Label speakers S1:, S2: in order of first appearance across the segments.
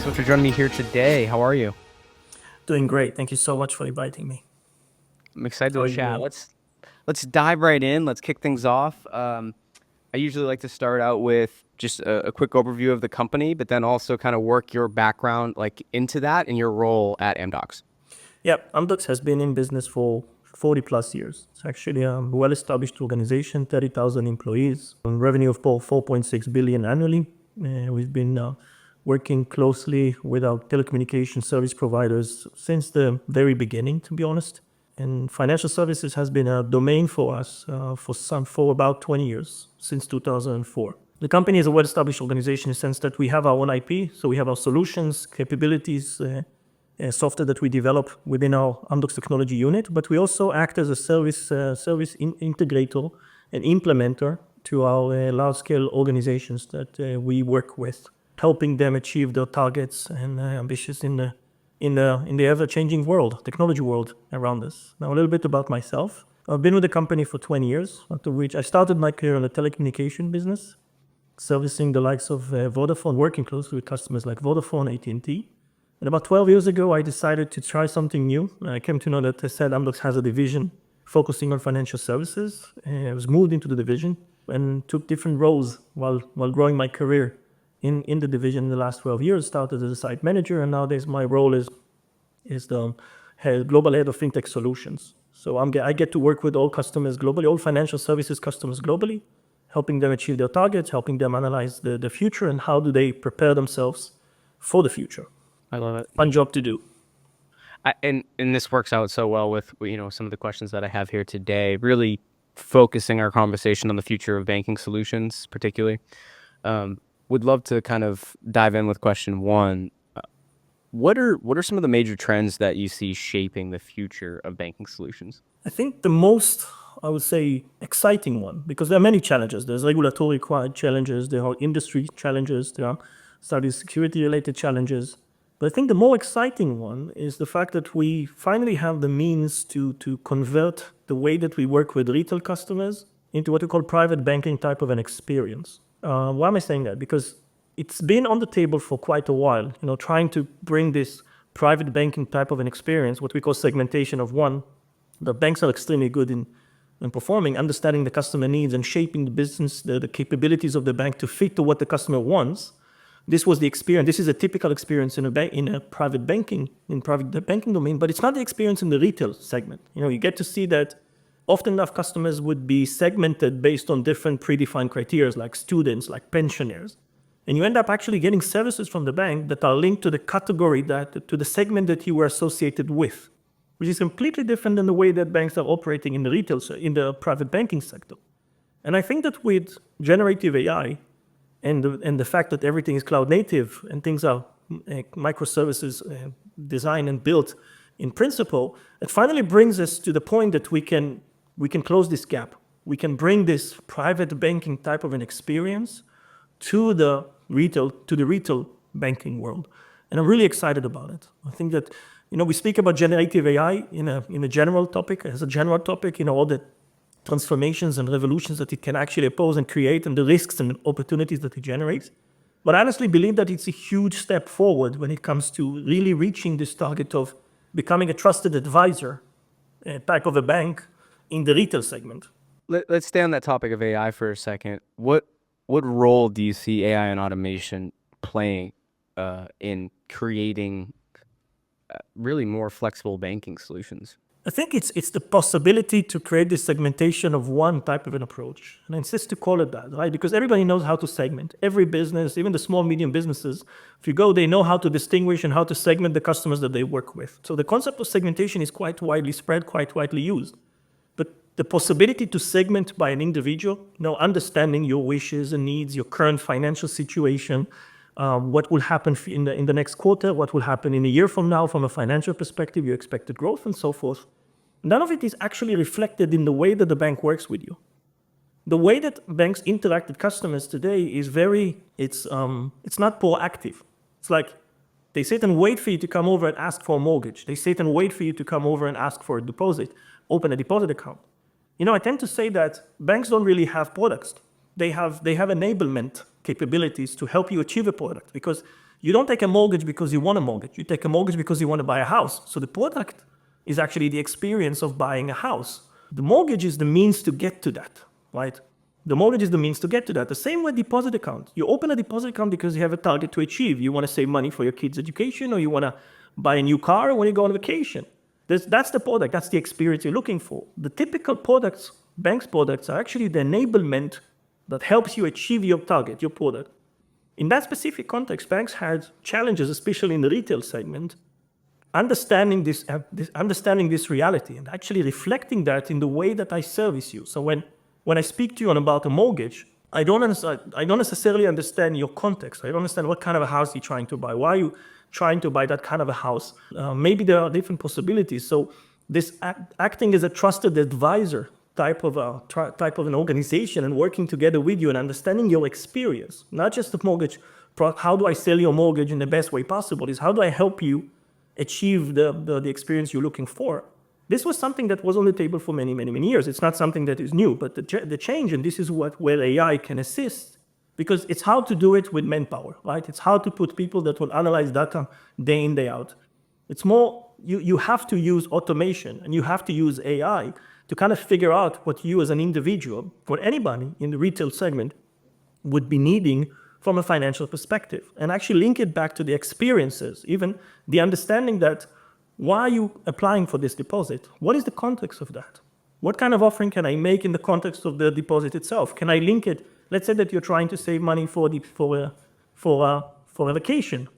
S1: Thanks so much for joining me here today. How are you?
S2: Doing great. Thank you so much for inviting me.
S1: I'm excited
S2: How
S1: to
S2: are you
S1: chat.
S2: doing?
S1: Let's dive right in. Let's kick things off. I usually like to start out with just a quick overview of the company, but then also kind of work your background like into that and your role at Amdocs.
S2: Yeah, Amdocs has been in business for 40 plus years. It's actually a well-established organization, 30,000 employees, revenue of 4.6 billion annually. We've been working closely with our telecommunication service providers since the very beginning, to be honest. And financial services has been a domain for us for about 20 years, since 2004. The company is a well-established organization in the sense that we have our own IP, so we have our solutions, capabilities, software that we develop within our Amdocs technology unit, but we also act as a service integrator and implementer to our large-scale organizations that we work with, helping them achieve their targets and ambitions in the ever-changing world, technology world around us. Now, a little bit about myself. I've been with the company for 20 years, after which I started my career in the telecommunication business, servicing the likes of Vodafone, working closely with customers like Vodafone, AT&T. And about 12 years ago, I decided to try something new. I came to know that I said Amdocs has a division focusing on financial services. I was moved into the division and took different roles while growing my career in the division in the last 12 years. Started as a site manager, and nowadays my role is the global head of Fintech solutions. So I get to work with all customers globally, all financial services customers globally, helping them achieve their targets, helping them analyze the future and how do they prepare themselves for the future.
S1: I love it.
S2: Fun job to do.
S1: And this works out so well with some of the questions that I have here today. Really focusing our conversation on the future of banking solutions, particularly. Would love to kind of dive in with question one. What are some of the major trends that you see shaping the future of banking solutions?
S2: I think the most, I would say, exciting one, because there are many challenges. There's regulatory challenges, there are industry challenges, there are cybersecurity related challenges. But I think the more exciting one is the fact that we finally have the means to convert the way that we work with retail customers into what we call private banking type of an experience. Why am I saying that? Because it's been on the table for quite a while, trying to bring this private banking type of an experience, what we call segmentation of one. The banks are extremely good in performing, understanding the customer needs and shaping the business, the capabilities of the bank to fit to what the customer wants. This was the experience. This is a typical experience in a private banking domain, but it's not the experience in the retail segment. You get to see that often enough customers would be segmented based on different predefined criteria, like students, like pensioners. And you end up actually getting services from the bank that are linked to the category to the segment that you were associated with, which is completely different than the way that banks are operating in the private banking sector. And I think that with generative AI and the fact that everything is cloud native and things are microservices designed and built in principle, it finally brings us to the point that we can close this gap. We can bring this private banking type of an experience to the retail banking world. And I'm really excited about it. I think that, we speak about generative AI in a general topic, all the transformations and revolutions that it can actually oppose and create and the risks and opportunities that it generates. But I honestly believe that it's a huge step forward when it comes to really reaching this target of becoming a trusted advisor type of a bank in the retail segment.
S1: Let's stay on that topic of AI for a second. What role do you see AI and automation playing in creating really more flexible banking solutions?
S2: I think it's the possibility to create this segmentation of one type of an approach. And I insist to call it that, right? Because everybody knows how to segment. Every business, even the small, medium businesses, if you go, they know how to distinguish and how to segment the customers that they work with. So the concept of segmentation is quite widely spread, quite widely used. But the possibility to segment by an individual, understanding your wishes and needs, your current financial situation, what will happen in the next quarter, what will happen in a year from now from a financial perspective, your expected growth and so forth. None of it is actually reflected in the way that the bank works with you. The way that banks interact with customers today is it's not proactive. It's like they sit and wait for you to come over and ask for a mortgage. They sit and wait for you to come over and ask for a deposit, open a deposit account. I tend to say that banks don't really have products. They have enablement capabilities to help you achieve a product, because You don't take a mortgage because you want a mortgage. You take a mortgage because you want to buy a house. So the product is actually the experience of buying a house. The mortgage is the means to get to that, right? The mortgage is the means to get to that. The same with deposit account. You open a deposit account because you have a target to achieve. You want to save money for your kids' education, or you want to buy a new car when you go on vacation. That's the product. That's the experience you're looking for. The typical products, banks products, are actually the enablement that helps you achieve your target, your product. In that specific context, banks had challenges, especially in the retail segment, understanding this reality and actually reflecting that in the way that I service you. So when I speak to you about a mortgage, I don't necessarily understand your context. I don't understand what kind of a house you're trying to buy. Why are you trying to buy that kind of a house? Maybe there are different possibilities. So this acting as a trusted advisor type of an organization and working together with you and understanding your experience, not just the mortgage. How do I sell your mortgage in the best way possible? Is how do I help you achieve the experience you're looking for? This was something that was on the table for many, many, many years. It's not something that is new, but the change, and this is where AI can assist, because it's how to do it with manpower, right? It's how to put people that will analyze data day in, day out. It's more, you have to use automation and you have to use AI to kind of figure out what you as an individual, or anybody in the retail segment, would be needing from a financial perspective, and actually link it back to the experiences, even the understanding that why are you applying for this deposit? What is the context of that? What kind of offering can I make in the context of the deposit itself? Can I link it? Let's say that you're trying to save money for a vacation.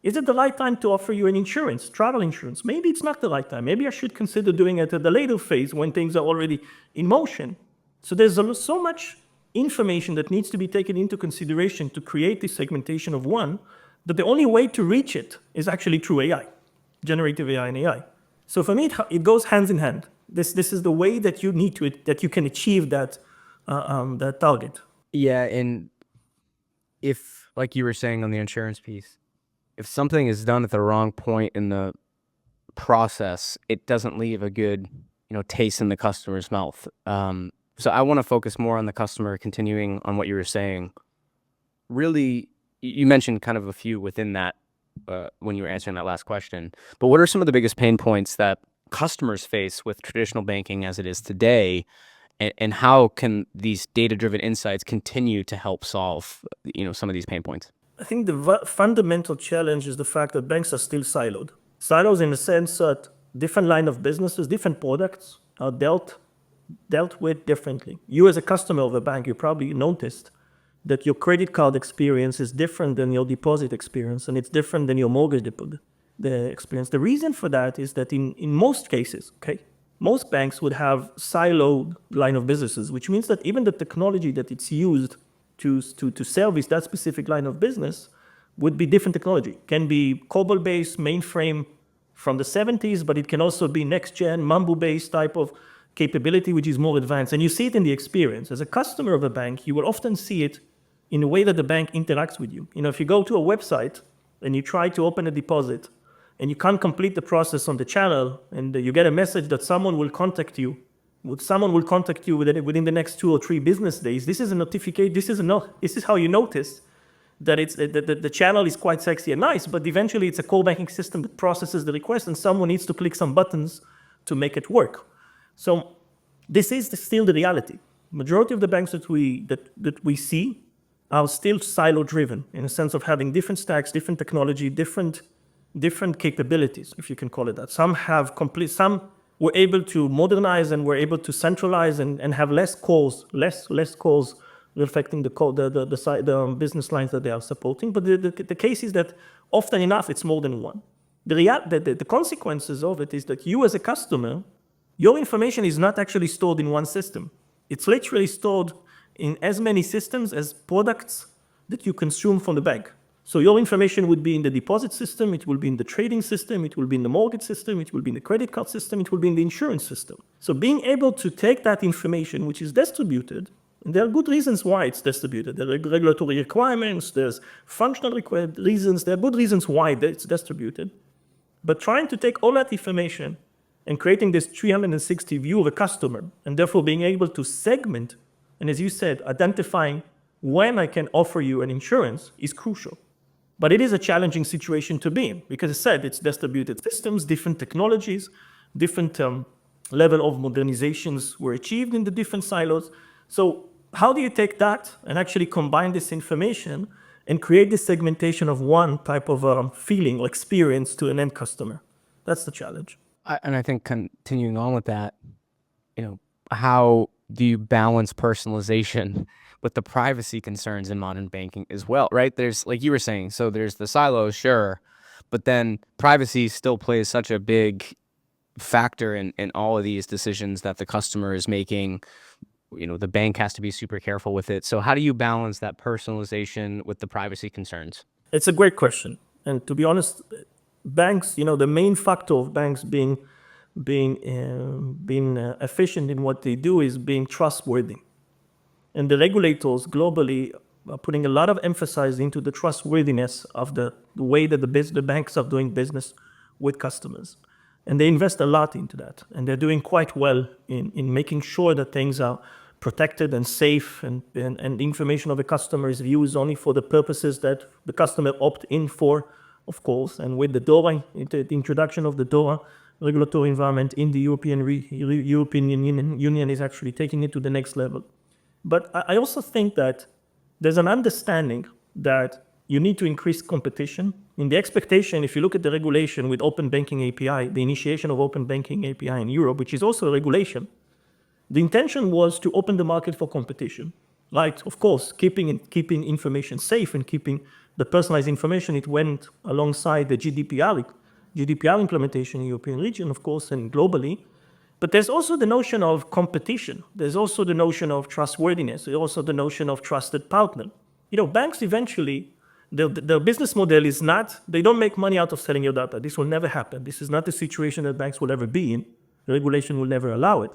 S2: Is it the right time to offer you an insurance, travel insurance? Maybe it's not the right time. Maybe I should consider doing it at the later phase when things are already in motion. So there's so much information that needs to be taken into consideration to create this segmentation of one, that the only way to reach it is actually through AI, generative AI and AI. So for me, it goes hands in hand. This is the way that you can achieve that target.
S1: Yeah, and if, like you were saying on the insurance piece, if something is done at the wrong point in the process, it doesn't leave a good, taste in the customer's mouth. So I want to focus more on the customer, continuing on what you were saying. Really, you mentioned kind of a few within that when you were answering that last question. But what are some of the biggest pain points that customers face with traditional banking as it is today? And how can these data-driven insights continue to help solve, some of these pain points?
S2: I think the fundamental challenge is the fact that banks are still siloed. Silos in the sense that different line of businesses, different products are dealt with differently. You as a customer of a bank, you probably noticed that your credit card experience is different than your deposit experience, and it's different than your mortgage experience. The reason for that is that in most cases, most banks would have siloed line of businesses, which means that even the technology that it's used to service that specific line of business would be different technology. Can be COBOL-based, mainframe from the 70s, but it can also be next-gen, Mambu-based type of capability, which is more advanced. And you see it in the experience. As a customer of a bank, you will often see it in the way that the bank interacts with you. If you go to a website and you try to open a deposit and you can't complete the process on the channel, and you get a message that someone will contact you within the next 2 or 3 business days, this is a notification. This is how you notice that the channel is quite sexy and nice, but eventually it's a core banking system that processes the request, and someone needs to click some buttons to make it work. So this is still the reality. Majority of the banks that we see are still silo-driven, in a sense of having different stacks, different technology, different capabilities, if you can call it that. Some were able to modernize and were able to centralize and have less calls reflecting the business lines that they are supporting. But the case is that often enough, it's more than one. The consequences of it is that you as a customer, your information is not actually stored in one system. It's literally stored in as many systems as products that you consume from the bank. So your information would be in the deposit system, it will be in the trading system, it will be in the mortgage system, it will be in the credit card system, it will be in the insurance system. So being able to take that information, which is distributed, and there are good reasons why it's distributed. There are regulatory requirements, there's functional reasons, there are good reasons why it's distributed. But trying to take all that information and creating this 360 view of a customer, and therefore being able to segment, and as you said, identifying when I can offer you an insurance is crucial. But it is a challenging situation to be in because, as I said, it's distributed systems, different technologies, different level of modernizations were achieved in the different silos. So how do you take that and actually combine this information and create this segmentation of one type of feeling or experience to an end customer? That's the challenge.
S1: And I think continuing on with that, how do you balance personalization with the privacy concerns in modern banking as well, right? There's, like you were saying, so there's the silos, sure, but then privacy still plays such a big factor in all of these decisions that the customer is making. The bank has to be super careful with it. So how do you balance that personalization with the privacy concerns?
S2: It's a great question. And to be honest, banks, the main factor of banks being efficient in what they do is being trustworthy. And the regulators globally are putting a lot of emphasis into the trustworthiness of the way that the banks are doing business with customers. And they invest a lot into that. And they're doing quite well in making sure that things are protected and safe, and the information of the customer is used only for the purposes that the customer opt in for, of course. And with the DORA, the introduction of the DORA regulatory environment in the European Union is actually taking it to the next level. But I also think that there's an understanding that you need to increase competition. In the expectation, if you look at the regulation with Open Banking API, the initiation of Open Banking API in Europe, which is also a regulation, the intention was to open the market for competition. Right? Of course, keeping information safe and keeping the personalized information, it went alongside the GDPR implementation in the European region, of course, and globally. But there's also the notion of competition. There's also the notion of trustworthiness. There's also the notion of trusted partner. Banks eventually, their business model is not, they don't make money out of selling your data. This will never happen. This is not the situation that banks will ever be in. The regulation will never allow it.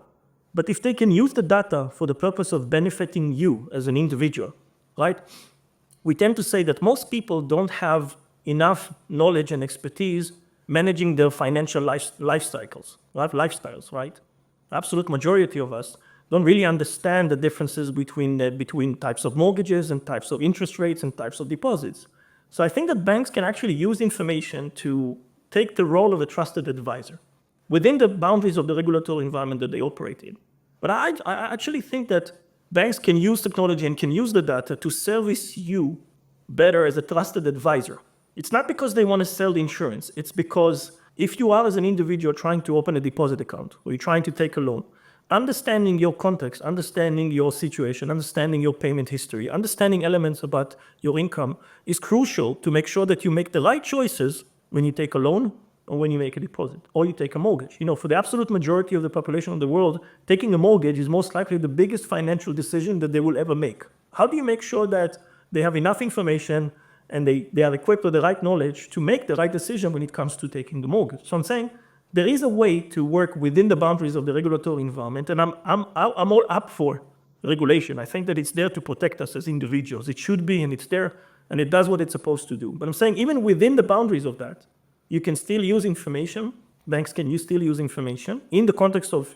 S2: But if they can use the data for the purpose of benefiting you as an individual, right? We tend to say that most people don't have enough knowledge and expertise managing their financial lifestyles, right? Absolute majority of us don't really understand the differences between types of mortgages and types of interest rates and types of deposits. So I think that banks can actually use information to take the role of a trusted advisor within the boundaries of the regulatory environment that they operate in. But I actually think that banks can use technology and can use the data to service you better as a trusted advisor. It's not because they want to sell the insurance. It's because if you are, as an individual, trying to open a deposit account or you're trying to take a loan, understanding your context, understanding your situation, understanding your payment history, understanding elements about your income is crucial to make sure that you make the right choices when you take a loan or when you make a deposit or you take a mortgage. For the absolute majority of the population of the world, taking a mortgage is most likely the biggest financial decision that they will ever make. How do you make sure that they have enough information and they are equipped with the right knowledge to make the right decision when it comes to taking the mortgage? So I'm saying there is a way to work within the boundaries of the regulatory environment, and I'm all up for regulation. I think that it's there to protect us as individuals. It should be, and it's there, and it does what it's supposed to do. But I'm saying even within the boundaries of that, you can still use information. Banks can still use information in the context of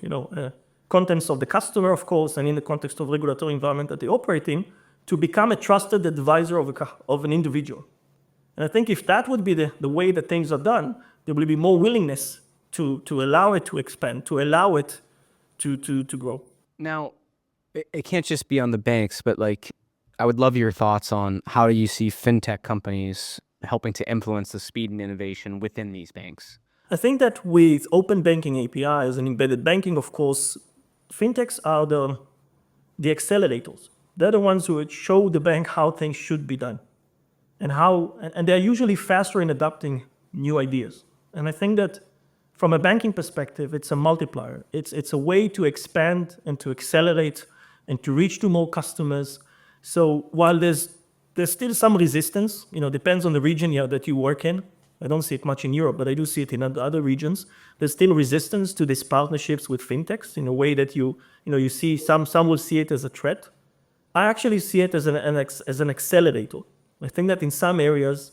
S2: contents of the customer, of course, and in the context of regulatory environment that they operate in, to become a trusted advisor of an individual. And I think if that would be the way that things are done, there will be more willingness to allow it to expand, to allow it to grow.
S1: Now, it can't just be on the banks, but I would love your thoughts on how do you see fintech companies helping to influence the speed and innovation within these banks?
S2: I think that with open banking APIs and embedded banking, of course, fintechs are the accelerators. They're the ones who would show the bank how things should be done and they're usually faster in adopting new ideas. And I think that from a banking perspective, it's a multiplier. It's a way to expand and to accelerate and to reach to more customers. So while there's still some resistance, depends on the region that you work in. I don't see it much in Europe, but I do see it in other regions. There's still resistance to these partnerships with fintechs in a way that you see some will see it as a threat. I actually see it as an accelerator. I think that in some areas,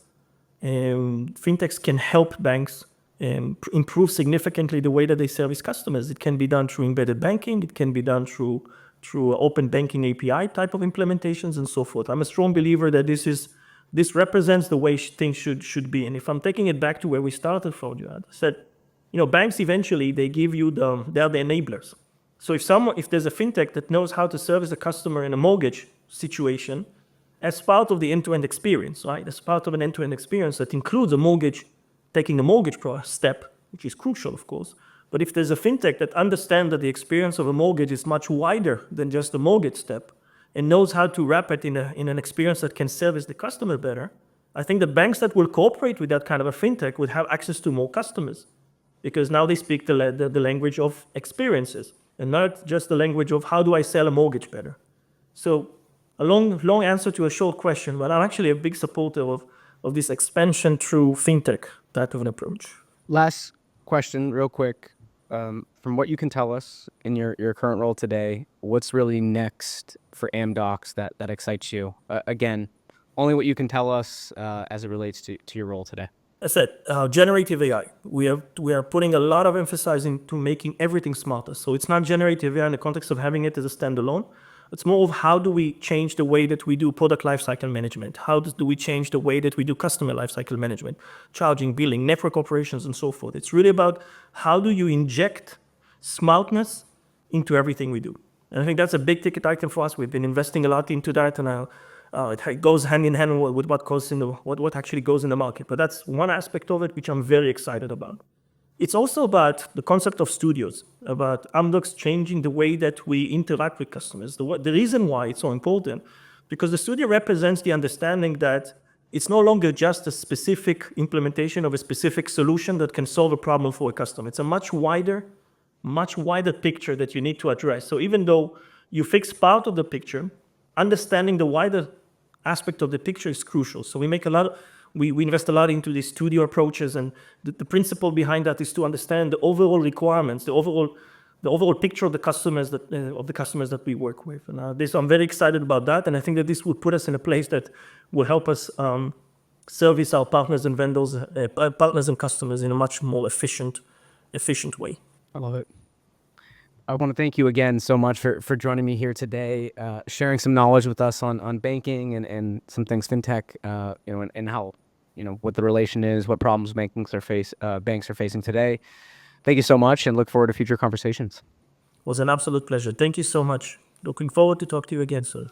S2: fintechs can help banks improve significantly the way that they service customers. It can be done through embedded banking. It can be done through open banking API type of implementations and so forth. I'm a strong believer that this is This represents the way things should be. And if I'm taking it back to where we started from, I said, banks eventually they give you they're the enablers. So if there's a fintech that knows how to service a customer in a mortgage situation, as part of the end-to-end experience, right? As part of an end-to-end experience that includes taking the mortgage step, which is crucial, of course. But if there's a fintech that understands that the experience of a mortgage is much wider than just the mortgage step and knows how to wrap it in an experience that can service the customer better, I think the banks that will cooperate with that kind of a fintech would have access to more customers because now they speak the language of experiences and not just the language of how do I sell a mortgage better. So a long answer to a short question, but I'm actually a big supporter of this expansion through fintech type of an approach.
S1: Last question, real quick. From what you can tell us in your current role today, what's really next for Amdocs that excites you? Again, only what you can tell us as it relates to your role today.
S2: I said, generative AI. We are putting a lot of emphasis into making everything smarter. So it's not generative AI in the context of having it as a standalone. It's more of how do we change the way that we do product lifecycle management? How do we change the way that we do customer lifecycle management, charging, billing, network operations, and so forth? It's really about how do you inject smartness into everything we do. And I think that's a big ticket item for us. We've been investing a lot into that, and it goes hand in hand with what actually goes in the market. But that's one aspect of it which I'm very excited about. It's also about the concept of studios, about Amdocs changing the way that we interact with customers. The reason why it's so important, because the studio represents the understanding that it's no longer just a specific implementation of a specific solution that can solve a problem for a customer. It's a much wider picture that you need to address. So even though you fix part of the picture, understanding the wider aspect of the picture is crucial. So we invest a lot into these studio approaches, and the principle behind that is to understand the overall requirements, the overall picture of the customers that we work with. And I'm very excited about that, and I think that this will put us in a place that will help us service our partners and vendors, partners and customers in a much more efficient way.
S1: I love it. I want to thank you again so much for joining me here today, sharing some knowledge with us on banking and some things fintech, and how, what the relation is, what problems banks are facing today. Thank you so much, and look forward to future conversations.
S2: It was an absolute pleasure. Thank you so much. Looking forward to talk to you again, sir.